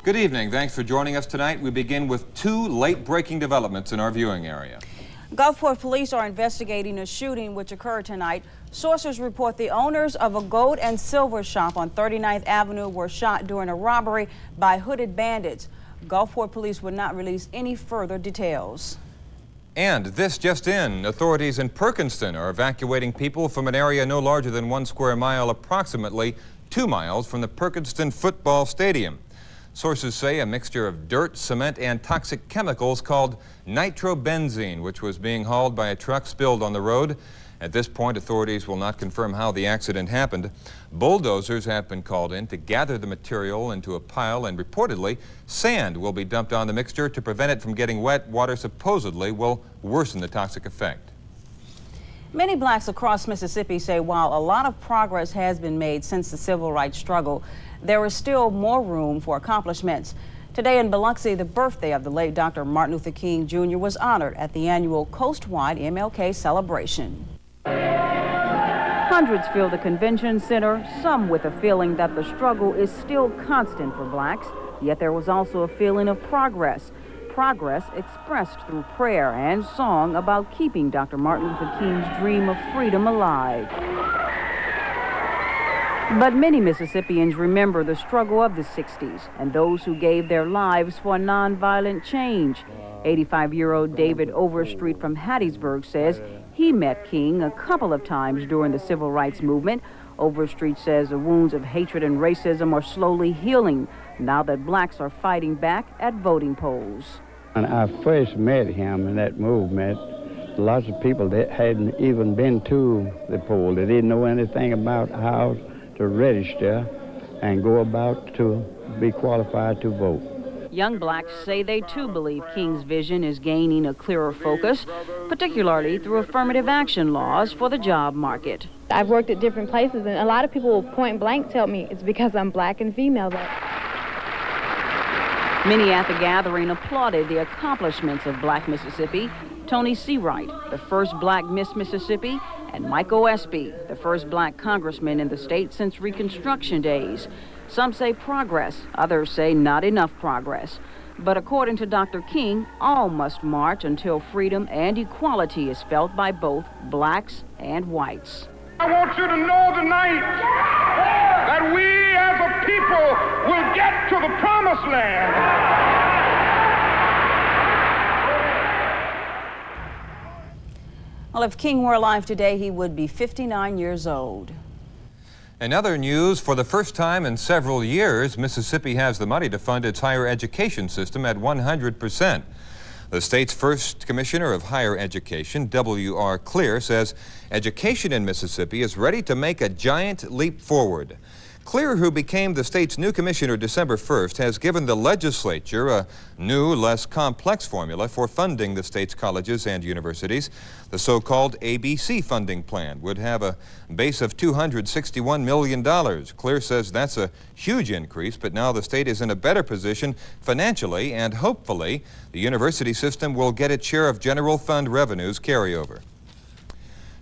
Good evening. Thanks for joining us tonight. We begin with two late-breaking developments in our viewing area. Gulfport police are investigating a shooting which occurred tonight. Sources report the owners of a gold and silver shop on 39th Avenue were shot during a robbery by hooded bandits. Gulfport police would not release any further details. And this just in, authorities in Perkinston are evacuating people from an area no larger than 1 square mile, approximately 2 miles from the Perkinston football stadium. Sources say a mixture of dirt, cement, and toxic chemicals called nitrobenzene, which was being hauled by a truck, spilled on the road. At this point, authorities will not confirm how the accident happened. Bulldozers have been called in to gather the material into a pile, and reportedly, sand will be dumped on the mixture to prevent it from getting wet. Water supposedly will worsen the toxic effect. Many blacks across Mississippi say while a lot of progress has been made since the civil rights struggle, there is still more room for accomplishments. Today in Biloxi, the birthday of the late Dr. Martin Luther King Jr. was honored at the annual coast-wide MLK celebration. Hundreds filled the convention center, some with a feeling that the struggle is still constant for blacks, yet there was also a feeling of progress. Progress expressed through prayer and song about keeping Dr. Martin Luther King's dream of freedom alive. But many Mississippians remember the struggle of the 60s and those who gave their lives for nonviolent change. 85-year-old David Overstreet from Hattiesburg says he met King a couple of times during the civil rights movement. Overstreet says the wounds of hatred and racism are slowly healing now that blacks are fighting back at voting polls. When I first met him in that movement, lots of people that hadn't even been to the poll, they didn't know anything about how to register and go about to be qualified to vote. Young blacks say they too believe King's vision is gaining a clearer focus, particularly through affirmative action laws for the job market. I've worked at different places, and a lot of people will point blank tell me it's because I'm black and female. Many at the gathering applauded the accomplishments of Black Mississippi. Tony Seawright, the first black Miss Mississippi, and Michael Espy, the first black congressman in the state since Reconstruction days. Some say progress, others say not enough progress. But according to Dr. King, all must march until freedom and equality is felt by both blacks and whites. I want you to know tonight that we as a people will get to the promised land. Well, if King were alive today, he would be 59 years old. In other news, for the first time in several years, Mississippi has the money to fund its higher education system at 100%. The state's first commissioner of higher education, W.R. Clear, says education in Mississippi is ready to make a giant leap forward. Clear, who became the state's new commissioner December 1st, has given the legislature a new, less complex formula for funding the state's colleges and universities. The so-called ABC funding plan would have a base of $261 million. Clear says that's a huge increase, but now the state is in a better position financially, and hopefully the university system will get its share of general fund revenues carryover.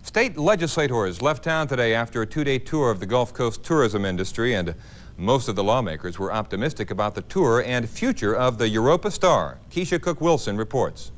State legislators left town today after a two-day tour of the Gulf Coast tourism industry, and most of the lawmakers were optimistic about the tour and future of the Europa Star. Keisha Cook-Wilson reports.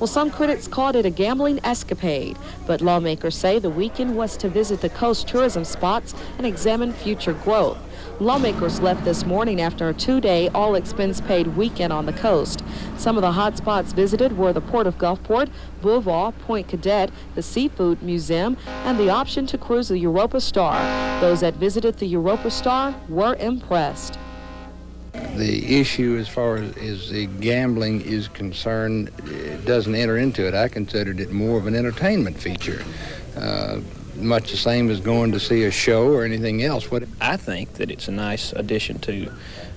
Well, some critics called it a gambling escapade, but lawmakers say the weekend was to visit the coast tourism spots and examine future growth. Lawmakers left this morning after a two-day, all-expense-paid weekend on the coast. Some of the hot spots visited were the Port of Gulfport, Bouvard, Point Cadet, the Seafood Museum, and the option to cruise the Europa Star. Those that visited the Europa Star were impressed. The issue as far as the gambling is concerned, it doesn't enter into it. I considered it more of an entertainment feature. Much the same as going to see a show or anything else. I think that it's a nice addition to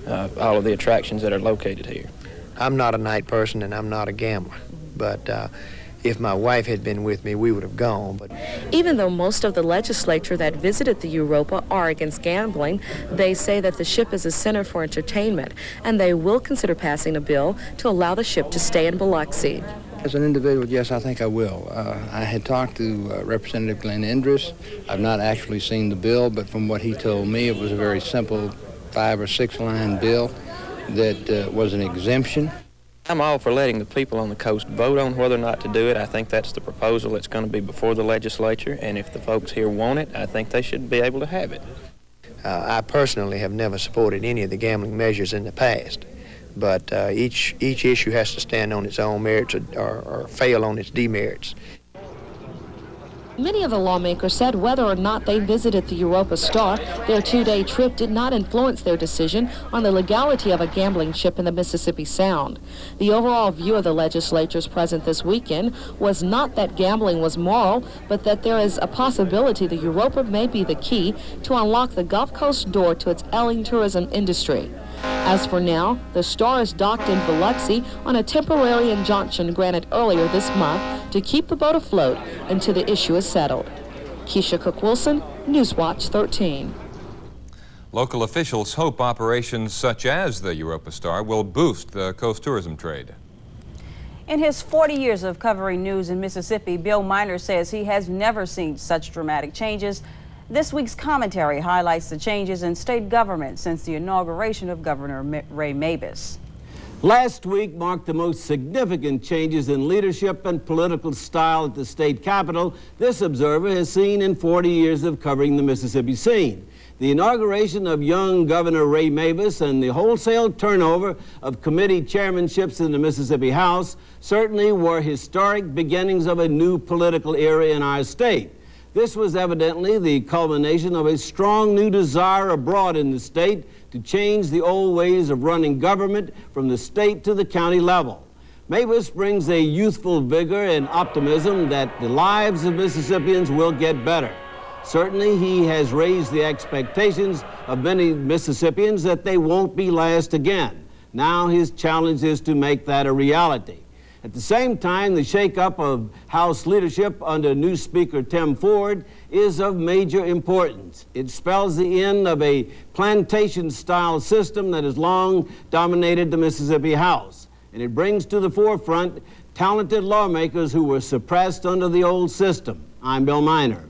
all of the attractions that are located here. I'm not a night person and I'm not a gambler, but if my wife had been with me, we would have gone. But even though most of the legislature that visited the Europa are against gambling, they say that the ship is a center for entertainment, and they will consider passing a bill to allow the ship to stay in Biloxi. As an individual, yes, I think I will. I had talked to Representative Glenn Indris. I've not actually seen the bill, but from what he told me, it was a very simple 5 or 6 line bill that was an exemption. I'm all for letting the people on the coast vote on whether or not to do it. I think that's the proposal that's going to be before the legislature, and if the folks here want it, I think they should be able to have it. I personally have never supported any of the gambling measures in the past, but each issue has to stand on its own merits or fail on its demerits. Many of the lawmakers said whether or not they visited the Europa Star, their 2-day trip did not influence their decision on the legality of a gambling ship in the Mississippi Sound. The overall view of the legislatures present this weekend was not that gambling was moral, but that there is a possibility the Europa may be the key to unlock the Gulf Coast door to its ailing tourism industry. As for now, the Star is docked in Biloxi on a temporary injunction granted earlier this month to keep the boat afloat until the issue is settled. Keisha Cook-Wilson, Newswatch 13. Local officials hope operations such as the Europa Star will boost the coast tourism trade. In his 40 years of covering news in Mississippi, Bill Miner says he has never seen such dramatic changes. This week's commentary highlights the changes in state government since the inauguration of Governor Ray Mabus. Last week marked the most significant changes in leadership and political style at the state capitol this observer has seen in 40 years of covering the Mississippi scene. The inauguration of young Governor Ray Mabus and the wholesale turnover of committee chairmanships in the Mississippi House certainly were historic beginnings of a new political era in our state. This was evidently the culmination of a strong new desire abroad in the state to change the old ways of running government from the state to the county level. Mabus brings a youthful vigor and optimism that the lives of Mississippians will get better. Certainly, he has raised the expectations of many Mississippians that they won't be last again. Now his challenge is to make that a reality. At the same time, the shakeup of House leadership under new Speaker Tim Ford is of major importance. It spells the end of a plantation-style system that has long dominated the Mississippi House, and it brings to the forefront talented lawmakers who were suppressed under the old system. I'm Bill Miner.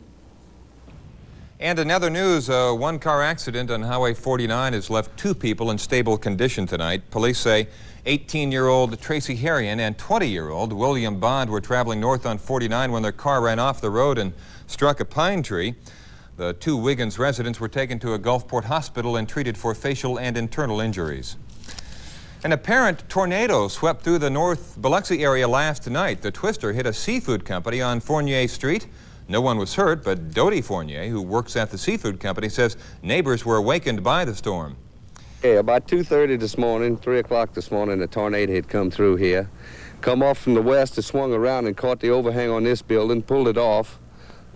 And in other news, a one-car accident on Highway 49 has left 2 people in stable condition tonight. Police say 18-year-old Tracy Harrion and 20-year-old William Bond were traveling north on 49 when their car ran off the road and struck a pine tree. The 2 Wiggins residents were taken to a Gulfport hospital and treated for facial and internal injuries. An apparent tornado swept through the North Biloxi area last night. The twister hit a seafood company on Fournier Street. No one was hurt, but Dodie Fournier, who works at the seafood company, says neighbors were awakened by the storm. Yeah, about 2:30 this morning, 3 o'clock this morning, a tornado had come through here. Come off from the west, it swung around and caught the overhang on this building, pulled it off,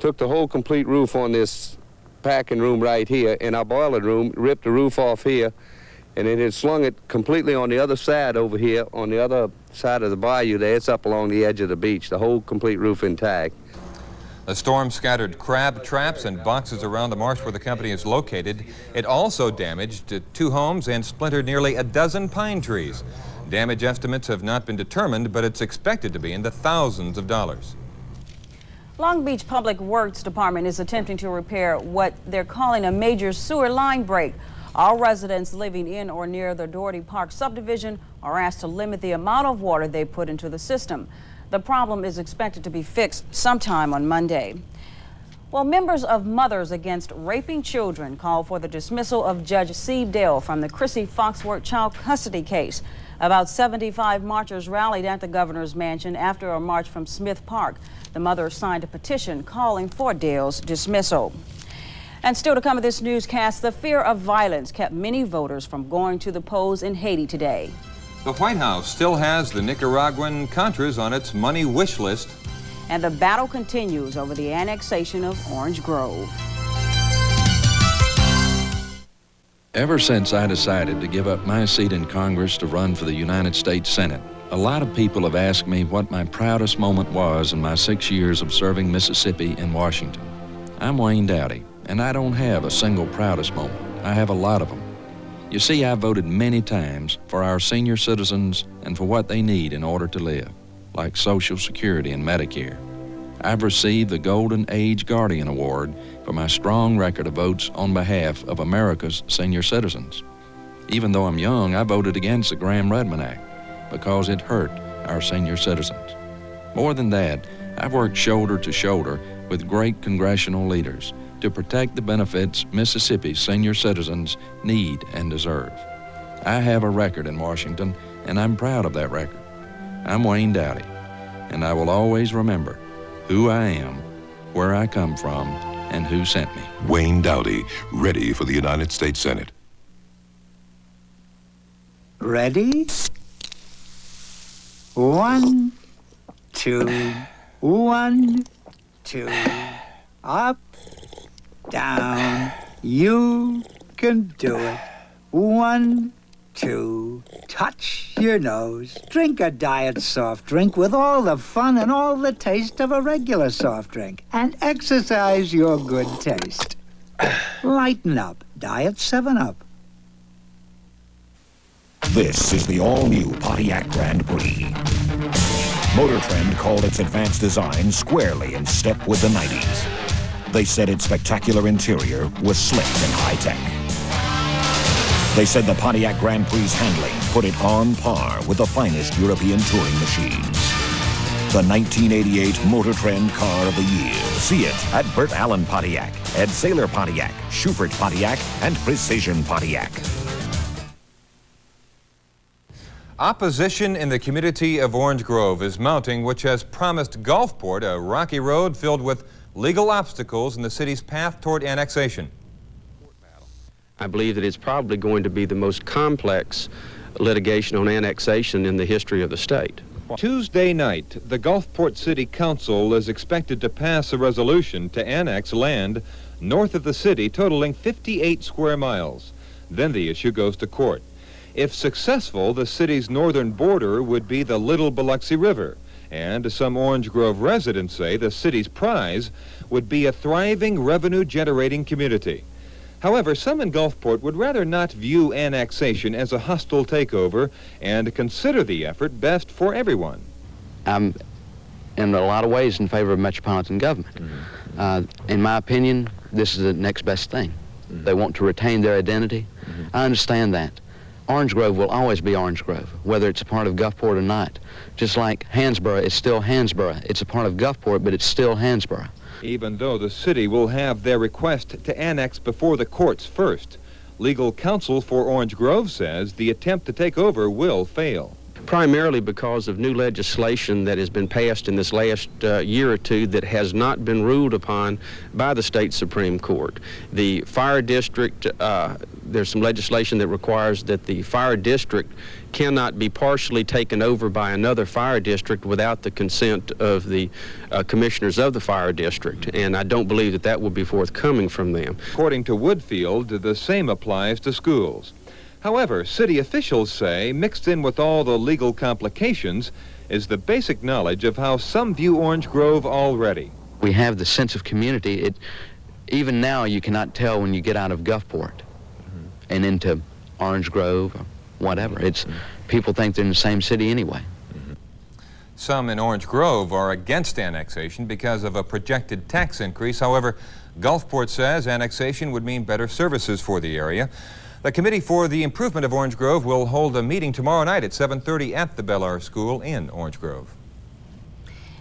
took the whole complete roof on this packing room right here, in our boiler room, ripped the roof off here, and it had slung it completely on the other side over here, on the other side of the bayou there. It's up along the edge of the beach, the whole complete roof intact. The storm scattered crab traps and boxes around the marsh where the company is located. It also damaged 2 homes and splintered nearly a dozen pine trees. Damage estimates have not been determined, but it's expected to be in the thousands of dollars. Long Beach Public Works Department is attempting to repair what they're calling a major sewer line break. All residents living in or near the Doherty Park subdivision are asked to limit the amount of water they put into the system. The problem is expected to be fixed sometime on Monday. Well, members of Mothers Against Raping Children called for the dismissal of Judge Steve Dale from the Chrissy Foxworth child custody case. About 75 marchers rallied at the governor's mansion after a march from Smith Park. The mothers signed a petition calling for Dale's dismissal. And still to come at this newscast, the fear of violence kept many voters from going to the polls in Haiti today. The White House still has the Nicaraguan Contras on its money wish list. And the battle continues over the annexation of Orange Grove. Ever since I decided to give up my seat in Congress to run for the United States Senate, a lot of people have asked me what my proudest moment was in my 6 years of serving Mississippi and Washington. I'm Wayne Dowdy, and I don't have a single proudest moment. I have a lot of them. You see, I voted many times for our senior citizens and for what they need in order to live, like Social Security and Medicare. I've received the Golden Age Guardian Award for my strong record of votes on behalf of America's senior citizens. Even though I'm young, I voted against the Graham-Rudman Act because it hurt our senior citizens. More than that, I've worked shoulder to shoulder with great congressional leaders to protect the benefits Mississippi's senior citizens need and deserve. I have a record in Washington, and I'm proud of that record. I'm Wayne Dowdy, and I will always remember who I am, where I come from, and who sent me. Wayne Dowdy, ready for the United States Senate. Ready? 1, 2, 1, 2. Up, down. You can do it. 1, 2. Touch your nose. Drink a diet soft drink with all the fun and all the taste of a regular soft drink. And exercise your good taste. Lighten up. Diet 7-Up. This is the all-new Pontiac Grand Prix. Motor Trend called its advanced design squarely in step with the 90s. They said its spectacular interior was slick and high-tech. They said the Pontiac Grand Prix's handling put it on par with the finest European touring machines. The 1988 Motor Trend Car of the Year. See it at Burt Allen Pontiac, Ed Saylor Pontiac, Schubert Pontiac, and Precision Pontiac. Opposition in the community of Orange Grove is mounting, which has promised Gulfport a rocky road filled with legal obstacles in the city's path toward annexation. I believe that it's probably going to be the most complex litigation on annexation in the history of the state. Tuesday night, the Gulfport City Council is expected to pass a resolution to annex land north of the city totaling 58 square miles. Then the issue goes to court. If successful, the city's northern border would be the Little Biloxi River, and some Orange Grove residents say the city's prize would be a thriving revenue-generating community. However, some in Gulfport would rather not view annexation as a hostile takeover and consider the effort best for everyone. I'm in a lot of ways in favor of metropolitan government. In my opinion, this is the next best thing. They want to retain their identity. I understand that. Orange Grove will always be Orange Grove, whether it's a part of Gulfport or not. Just like Hansborough is still Hansborough. It's a part of Gulfport, but it's still Hansborough. Even though the city will have their request to annex before the courts first, legal counsel for Orange Grove says the attempt to take over will fail. Primarily because of new legislation that has been passed in this last year or two that has not been ruled upon by the state Supreme Court. The fire district, there's some legislation that requires that the fire district cannot be partially taken over by another fire district without the consent of the commissioners of the fire district, and I don't believe that that will be forthcoming from them. According to Woodfield, the same applies to schools. However, city officials say mixed in with all the legal complications is the basic knowledge of how some view Orange Grove already. We have the sense of community. Even now, you cannot tell when you get out of Gulfport and into Orange Grove or whatever. People think they're in the same city anyway. Some in Orange Grove are against annexation because of a projected tax increase. However, Gulfport says annexation would mean better services for the area. The Committee for the Improvement of Orange Grove will hold a meeting tomorrow night at 7:30 at the Bel-Air School in Orange Grove.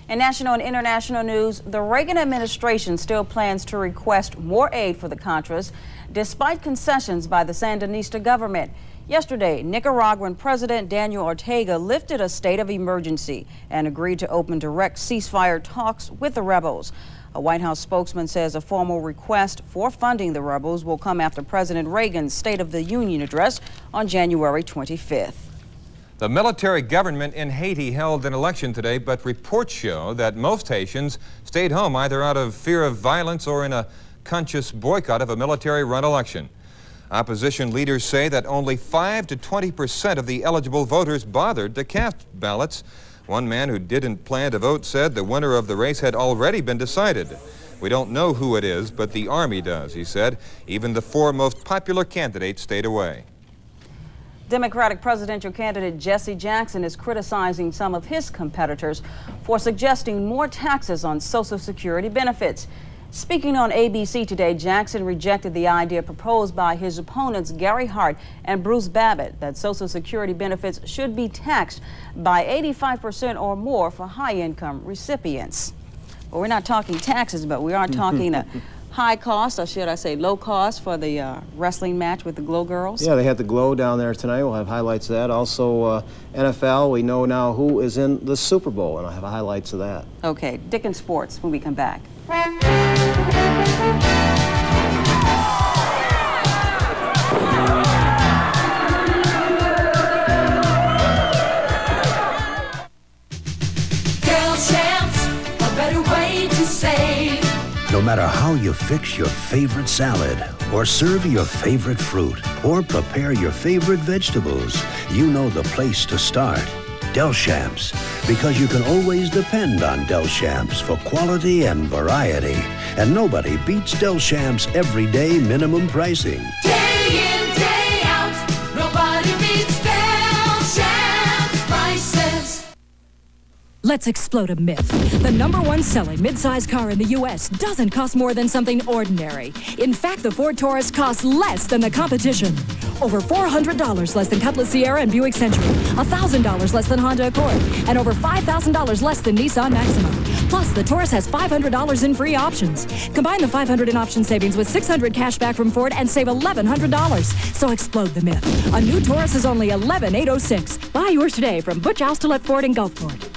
In national and international news, the Reagan administration still plans to request more aid for the Contras, despite concessions by the Sandinista government. Yesterday, Nicaraguan President Daniel Ortega lifted a state of emergency and agreed to open direct ceasefire talks with the rebels. A White House spokesman says a formal request for funding the rebels will come after President Reagan's State of the Union address on January 25th. The military government in Haiti held an election today, but reports show that most Haitians stayed home either out of fear of violence or in a conscious boycott of a military-run election. Opposition leaders say that only 5 to 20% of the eligible voters bothered to cast ballots. One man who didn't plan to vote said the winner of the race had already been decided. We don't know who it is, but the Army does, he said. Even the 4 most popular candidates stayed away. Democratic presidential candidate Jesse Jackson is criticizing some of his competitors for suggesting more taxes on Social Security benefits. Speaking on ABC today, Jackson rejected the idea proposed by his opponents Gary Hart and Bruce Babbitt that Social Security benefits should be taxed by 85% or more for high-income recipients. Well, we're not talking taxes, but we are talking a high cost, or should I say low cost, for the wrestling match with the Glow Girls. Yeah, they had the Glow down there tonight. We'll have highlights of that. Also, NFL, we know now who is in the Super Bowl, and I'll have highlights of that. Okay, Dick and Sports when we come back. No matter how you fix your favorite salad, or serve your favorite fruit, or prepare your favorite vegetables, you know the place to start. Deschamps, because you can always depend on Deschamps for quality and variety. And nobody beats Deschamps everyday minimum pricing. Day in, day out, nobody beats Deschamps prices. Let's explode a myth. The #1 selling midsize car in the U.S. doesn't cost more than something ordinary. In fact, the Ford Taurus costs less than the competition. Over $400 less than Cutlass Sierra and Buick Century, $1,000 less than Honda Accord, and over $5,000 less than Nissan Maxima. Plus, the Taurus has $500 in free options. Combine the $500 in option savings with $600 cash back from Ford and save $1,100. So explode the myth. A new Taurus is only $11,806. Buy yours today from Butch Austerlet Ford in Gulfport.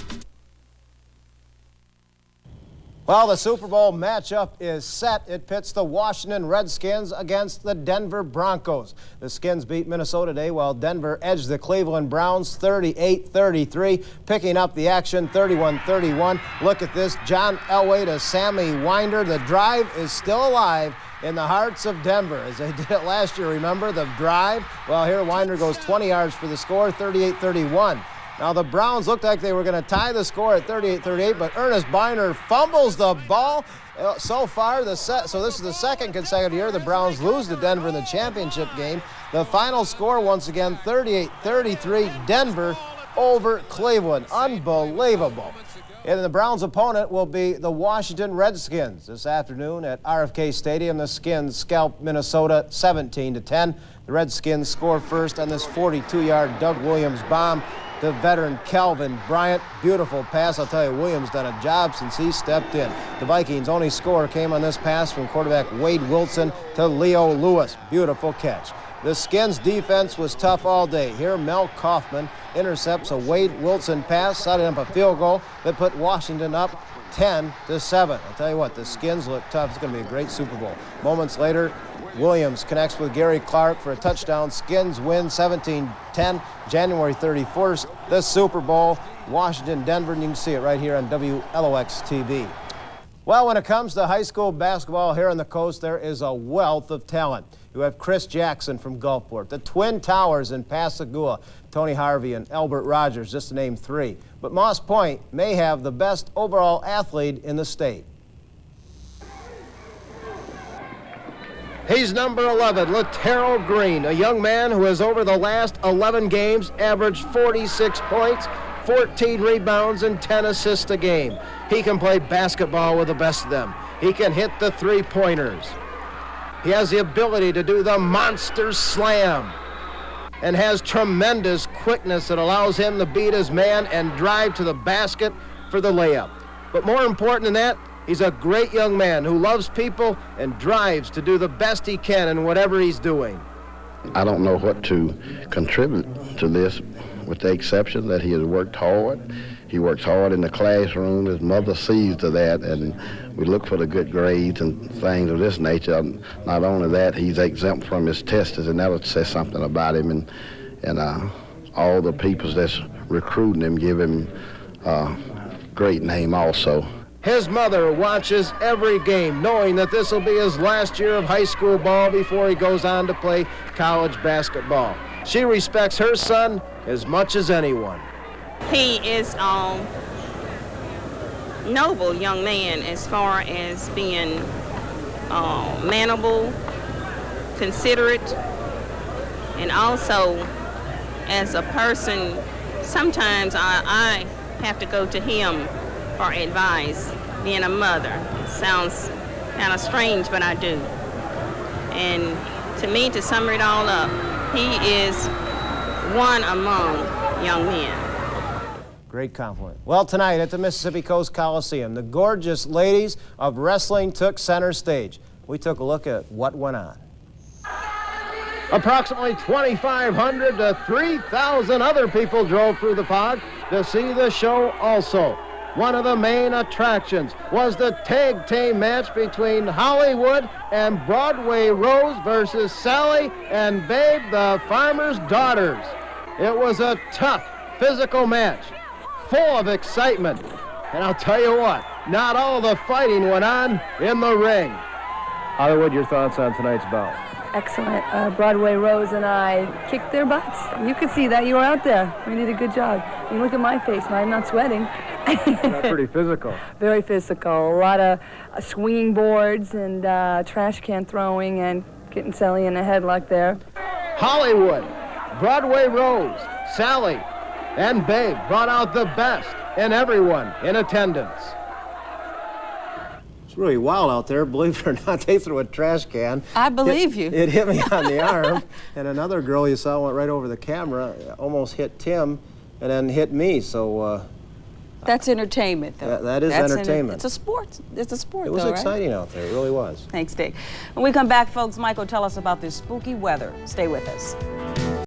Well, the Super Bowl matchup is set. It pits the Washington Redskins against the Denver Broncos. The Skins beat Minnesota today while Denver edged the Cleveland Browns 38-33, picking up the action 31-31. Look at this, John Elway to Sammy Winder. The drive is still alive in the hearts of Denver, as they did it last year. Remember the drive? Well, here Winder goes 20 yards for the score, 38-31. Now, the Browns looked like they were going to tie the score at 38-38, but Ernest Biner fumbles the ball. So far, so this is the second consecutive year the Browns lose to Denver in the championship game. The final score, once again, 38-33, Denver over Cleveland. Unbelievable. And the Browns' opponent will be the Washington Redskins. This afternoon at RFK Stadium, the Skins scalped Minnesota 17-10. The Redskins score first on this 42-yard Doug Williams bomb to veteran Calvin Bryant. Beautiful pass. I'll tell you, Williams done a job since he stepped in. The Vikings' only score came on this pass from quarterback Wade Wilson to Leo Lewis. Beautiful catch. The Skins' defense was tough all day. Here, Mel Kaufman intercepts a Wade Wilson pass, setting up a field goal that put Washington up 10-7. I'll tell you what, the Skins look tough. It's going to be a great Super Bowl. Moments later, Williams connects with Gary Clark for a touchdown. Skins win 17-10, January 31st. The Super Bowl, Washington, Denver, and you can see it right here on WLOX TV. Well, when it comes to high school basketball here on the coast, there is a wealth of talent. You have Chris Jackson from Gulfport, the Twin Towers in Pascagoula, Tony Harvey and Albert Rogers, just to name three. But Moss Point may have the best overall athlete in the state. He's number 11, Laterro Green, a young man who has over the last 11 games averaged 46 points, 14 rebounds, and 10 assists a game. He can play basketball with the best of them. He can hit the three-pointers. He has the ability to do the monster slam and has tremendous quickness that allows him to beat his man and drive to the basket for the layup. But more important than that, he's a great young man who loves people and drives to do the best he can in whatever he's doing. I don't know what to contribute to this, with the exception that he has worked hard. He works hard in the classroom. His mother sees to that, and we look for the good grades and things of this nature. Not only that, he's exempt from his tests, and that'll say something about him. And all the people that's recruiting him give him a great name also. His mother watches every game, knowing that this will be his last year of high school ball before he goes on to play college basketball. She respects her son as much as anyone. He is a noble young man as far as being manable, considerate, and also as a person, sometimes I have to go to him for advice. Being a mother sounds kind of strange, but I do. And to me, to sum it all up, he is one among young men. Great compliment. Well, tonight at the Mississippi Coast Coliseum, the gorgeous ladies of wrestling took center stage. We took a look at what went on. Approximately 2,500 to 3,000 other people drove through the fog to see the show also. One of the main attractions was the tag team match between Hollywood and Broadway Rose versus Sally and Babe, the farmer's daughters. It was a tough, physical match, full of excitement. And I'll tell you what, not all the fighting went on in the ring. Hollywood, your thoughts on tonight's bout? Excellent. Broadway Rose and I kicked their butts. You could see that. You were out there. We did a good job. You look at my face. I'm not sweating. Pretty physical. Very physical. A lot of swinging boards and trash can throwing and getting Sally in the headlock there. Hollywood, Broadway Rose, Sally, and Babe brought out the best in everyone in attendance. It's really wild out there. Believe it or not, they threw a trash can. I believe you. It hit me on the arm, and another girl you saw went right over the camera, almost hit Tim, and then hit me. So that's entertainment, though. That is entertainment. It's a sport. It's a sport, It was though, exciting right? out there. It really was. Thanks, Dick. When we come back, folks, Mike will tell us about this spooky weather. Stay with us.